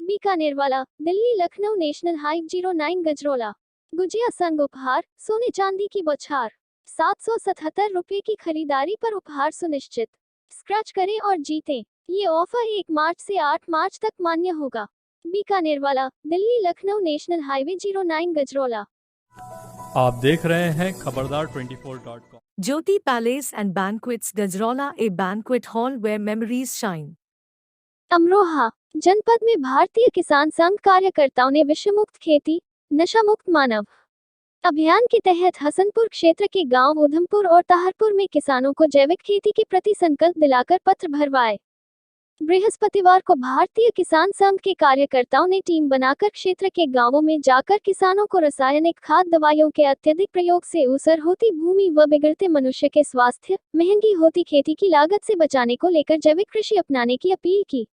बीकानेर वाला, Delhi Lucknow national highway 09 Gajrola. Gujiya संग उपहार, सोने चांदी की बौछार। 777 रुपये की खरीदारी पर उपहार सुनिश्चित। स्क्रैच करें और जीतें। ये ऑफर 1 मार्च से 8 मार्च तक मान्य होगा। बीकानेर वाला, दिल्ली लखनऊ नेशनल हाईवे 09 गजरोला। आप देख रहे हैं खबरदार24.com। Jyoti Palace and Banquets Gajrola, a banquet hall where memories shine. Amroha जनपद में भारतीय किसान संघ कार्यकर्ताओं ने विषमुक्त खेती, नशा मुक्त मानव अभियान के तहत हसनपुर क्षेत्र के गांव उधमपुर और ताहरपुर में किसानों को जैविक खेती के प्रति संकल्प दिलाकर पत्र भरवाए। बृहस्पतिवार को भारतीय किसान संघ के कार्यकर्ताओं ने टीम बनाकर क्षेत्र के गांवों में जाकर किसानों को रासायनिक खाद दवाइयों के अत्यधिक प्रयोग से ऊसर होती भूमि व बिगड़ते मनुष्य के स्वास्थ्य, महंगी होती खेती की लागत से बचाने को लेकर जैविक कृषि अपनाने की अपील की।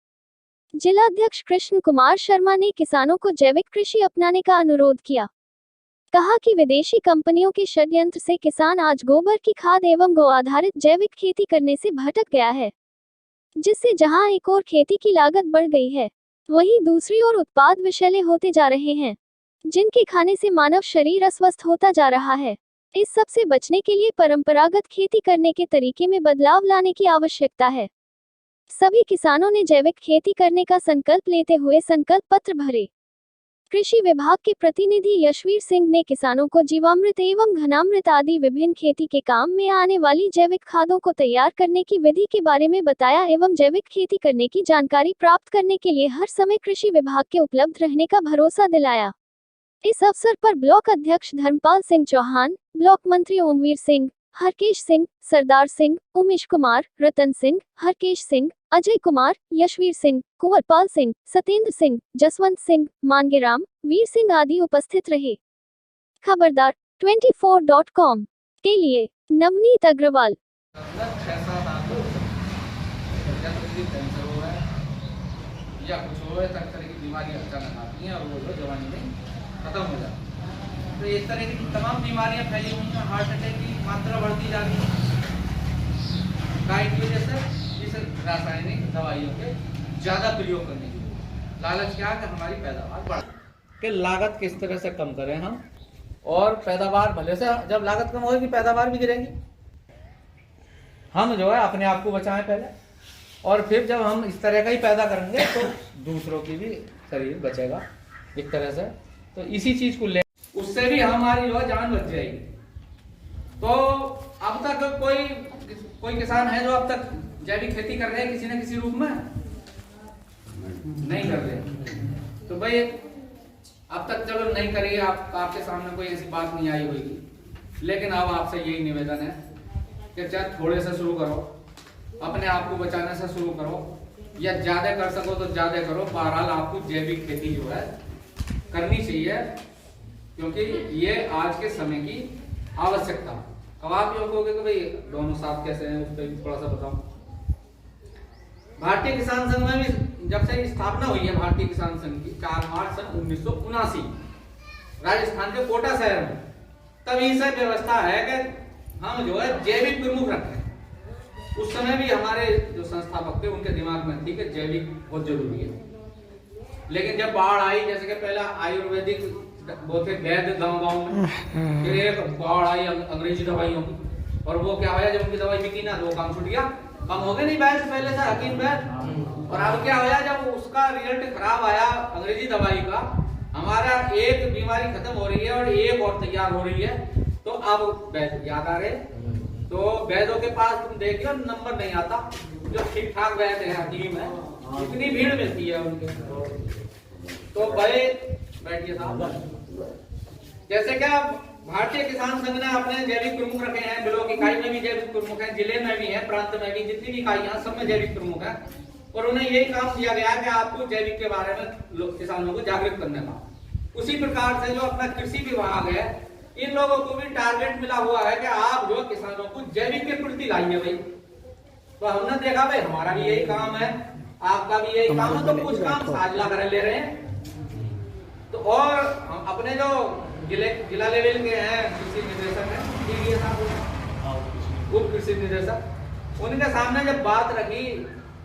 जिलाध्यक्ष कृष्ण कुमार शर्मा ने किसानों को जैविक कृषि अपनाने का अनुरोध किया। कहा कि विदेशी कंपनियों के षड्यंत्र से किसान आज गोबर की खाद एवं गौ आधारित जैविक खेती करने से भटक गया है, जिससे जहां एक और खेती की लागत बढ़ गई है, वहीं दूसरी ओर उत्पाद विषैले होते जा रहे हैं, जिनके खाने से मानव शरीर अस्वस्थ होता जा रहा है। इस सब से बचने के लिए परंपरागत खेती करने के तरीके में बदलाव लाने की आवश्यकता है। सभी किसानों ने जैविक खेती करने का संकल्प लेते हुए संकल्प पत्र भरे। कृषि विभाग के प्रतिनिधि यशवीर सिंह ने किसानों को जीवामृत एवं घनामृत आदि विभिन्न खेती के काम में आने वाली जैविक खादों को तैयार करने की विधि के बारे में बताया एवं जैविक खेती करने की जानकारी प्राप्त करने के लिए हर समय कृषि विभाग के उपलब्ध रहने का भरोसा दिलाया। इस अवसर पर ब्लॉक अध्यक्ष धर्मपाल सिंह चौहान, ब्लॉक मंत्री ओमवीर सिंह, हरकेश सिंह, सरदार सिंह, उमेश कुमार, रतन सिंह, हरकेश सिंह, अजय कुमार, यशवीर सिंह, कुंवरपाल सिंह, सतेंद्र सिंह, जसवंत सिंह, मांगेराम, वीर सिंह आदि उपस्थित रहे। खबरदार 24.com के लिए नवनीत अग्रवाल। या कुछ हो तरह की बीमारियां अचानक आती हैं और वो जो जवानी में खत्म हो जाती है। तो इस तरह की तमाम बीमारियां फैली हुई हैं। हार्ट अटैक की मात्रा बढ़ती जा रही है गाय की वजह से। इस रासायनिक दवाइयों के ज़्यादा प्रयोग करने की लालच क्या है कि हमारी पैदावार बढ़ के लागत किस तरह से कम करें हम, और पैदावार भले से जब लागत कम होगी पैदावार भी गिरेगी। हम जो है अपने आप को बचाएं पहले, और फिर जब हम इस तरह का ही पैदा करेंगे तो दूसरों की भी शरीर बचेगा एक तरह से। तो इसी चीज को ले, उससे भी हमारी जो है जान बच जाएगी। तो अब तक कोई किसान है जो अब तक जैविक खेती कर रहे हैं किसी न किसी रूप में? नहीं कर रहे। तो भाई अब तक चलो नहीं करिए, आपके सामने कोई ऐसी बात नहीं आई होगी, लेकिन अब आपसे यही निवेदन है कि चाहे थोड़े से शुरू करो, अपने आप को बचाने से शुरू करो, या ज्यादा कर सको तो ज्यादा करो। बहरहाल आपको जैविक खेती जो है करनी चाहिए, क्योंकि ये आज के समय की आवश्यकता। अब आप लोग कहोगे कि भाई दोनों साथ कैसे हैं, उस पर भी थोड़ा सा बताओ। भारतीय किसान संघ में भी जब से स्थापना हुई है भारतीय किसान संघ की 4 मार्च सन 1979 राजस्थान के कोटा शहर में, तभी से व्यवस्था है कि हम जो है जैविक प्रमुख रखें। उस समय भी हमारे जो संस्थापक थे उनके दिमाग में थी कि जैविक बहुत जरूरी है। लेकिन जब बाढ़ आई, जैसे कि पहला आयुर्वेदिक वो थे वैद्य गाँव में, फिर एक बाढ़ आई अंग्रेजी दवाइयों की, और वो क्या हुआ, जब उनकी दवाई बिकी ना तो वो काम छूट गया। कम हो गए नहीं वैद्य पहले से हकीम वैद्य, और अब क्या हुआ, जब उसका रिजल्ट खराब आया अंग्रेजी दवाई का, हमारा एक बीमारी खत्म हो रही है और एक और तैयार हो रही है। तो अब वैद्य याद आ रहे, तो वैद्यों के पास तुम देखिए नंबर नहीं आता, जो ठीक ठाक वैद्य है हकीम है, इतनी भीड़ मिलती है उनके। तो बैठिए साहब, जैसे क्या भारतीय किसान संघ ने अपने जैविक प्रमुख रखे हैं, ब्लॉक इकाई में भी जैविक प्रमुख है, जिले में भी है, प्रांत में भी, जितनी भी इकाइयां सब में जैविक प्रमुख है, और उन्हें यही काम दिया गया है कि आपको जैविक के बारे में किसानों को जागरूक करने का। उसी प्रकार से जो अपना कृषि विभाग है, इन लोगों को भी टारगेट मिला हुआ है कि आप जो किसानों को जैविक के प्रति लाइए भाई। तो हमने देखा भाई हमारा भी यही काम है, आपका भी यही काम है, तो कुछ काम साझा कर ले रहे हैं। तो और अपने जो जिला लेवल के हैं कृषि निदेशक हैं, उप कृषि निदेशक, उनके सामने जब बात रखी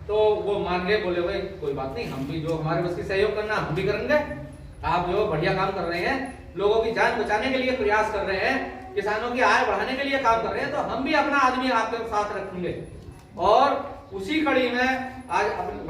तो वो मान गए, बोले भाई कोई बात नहीं, हम भी जो हमारे बस की सहयोग करना हम भी करेंगे। आप जो बढ़िया काम कर रहे हैं, लोगों की जान बचाने के लिए प्रयास कर रहे हैं, किसानों की आय बढ़ाने के लिए काम कर रहे हैं, तो हम भी अपना आदमी आपके साथ रखेंगे। और उसी कड़ी में आज अपने